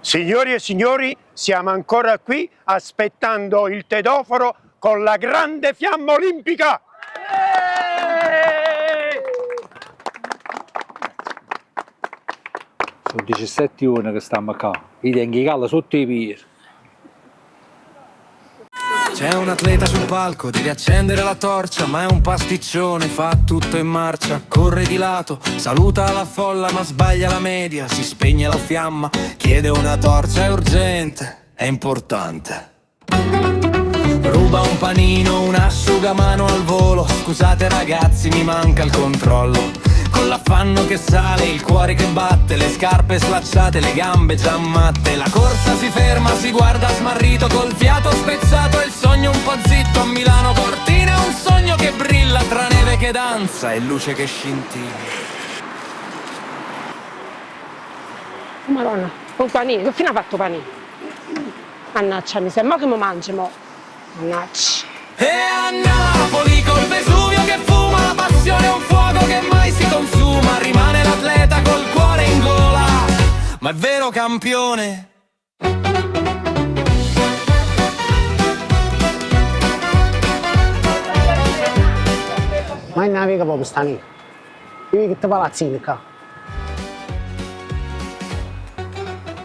Signori e signori, siamo ancora qui aspettando il tedoforo con la grande fiamma olimpica! Sono 17 ore che stiamo qua, i tengo i calla sotto i piedi. C'è un atleta sul palco, deve accendere la torcia, ma è un pasticcione, fa tutto in marcia, corre di lato, saluta la folla ma sbaglia la media, si spegne la fiamma, chiede una torcia, è urgente, è importante. Ruba un panino, un asciugamano al volo, scusate ragazzi mi manca il controllo. Con l'affanno che sale, il cuore che batte, le scarpe slacciate, le gambe già matte. La corsa si ferma, si guarda smarrito col fiato spezzato e il sogno un po' zitto a Milano Cortina. Un sogno che brilla tra neve che danza e luce che scintilla. Madonna, un panino, che fine ha fatto panino? Mannaggia, mi sembra che mi mangi, mo. Mannaggia. E a Napoli col Vesuvio che fuma, la passione è un fuoco che mai si consuma. Rimane l'atleta col cuore in gola, ma è vero campione. Ma non avevo proprio sta lì. Io che ti palazzini qua.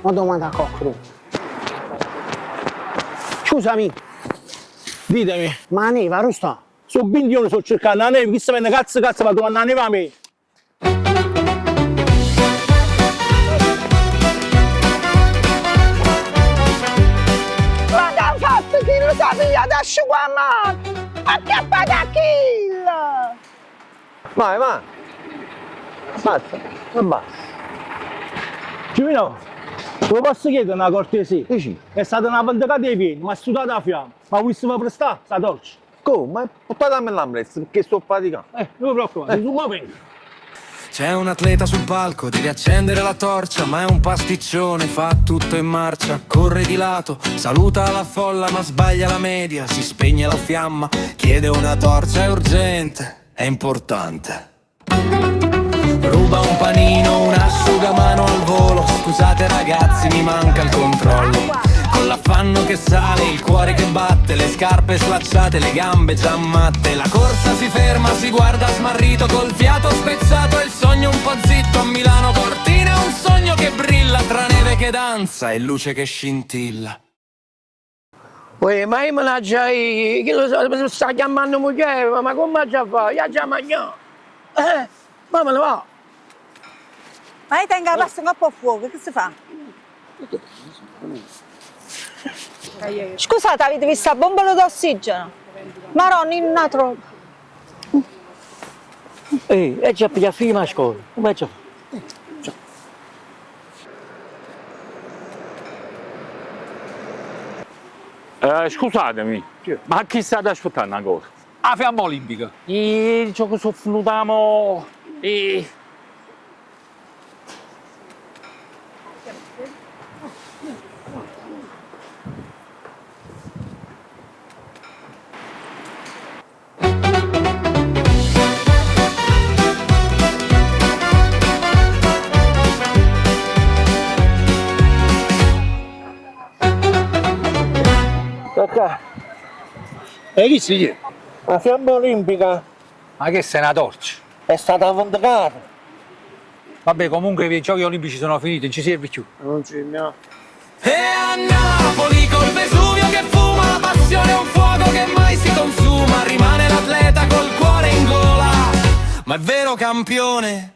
Ma domanda a cocco. Scusami. Ditemi, Ma la neve, rusta? su 20 ore sto cercando la neve, chi sa bene cazzo va a trovare la neve a me? Ma che ha fatto chi lo sapeva da asciugamano? Acchiappata a kill! Vai, va. Basta, non basta. Givino, lo posso chiedere una cortesia? Dici? È stata una vendicata dei piedi, ma è sudata la fiamma. Ma vuoi mi prestare sta torcia? Come? Portatemi l'ambulance perché sto faticando. Non mi preoccupare, tu muovi. C'è un atleta sul palco, deve accendere la torcia, ma è un pasticcione, fa tutto in marcia, corre di lato, saluta la folla ma sbaglia la media, si spegne la fiamma, chiede una torcia, è urgente, è importante. Ruba un panino, un asciugamano al volo, scusate ragazzi mi manca il controllo. Con l'affanno che sale, il cuore che batte, le scarpe slacciate, le gambe già matte. La corsa si ferma, si guarda smarrito col fiato spezzato e il sogno un po' zitto a Milano Cortina. Un sogno che brilla tra neve che danza e luce che scintilla. Uè, ma io me la già, chi lo sa, mi sta chiamando moglie, ma come già fa? Io già mangiato. Ma me ne va. Ma io tengo la pasta un po' a fuoco, che si fa? Scusate, avete visto la bombola d'ossigeno? Maronni, non troppo. E già per figli a scuola, come già? Scusatemi, ma chi state aspettando ancora? La fiamma olimpica. Il gioco soffnutiamo e... Hai visto chi? La fiamma olimpica Ma che sei una torcia? è stata vendicata. Vabbè, comunque i giochi olimpici sono finiti, non ci serve più. Non ci no. E a Napoli col Vesuvio che fuma, la passione è un fuoco che mai si consuma. Rimane l'atleta col cuore in gola, ma è vero campione.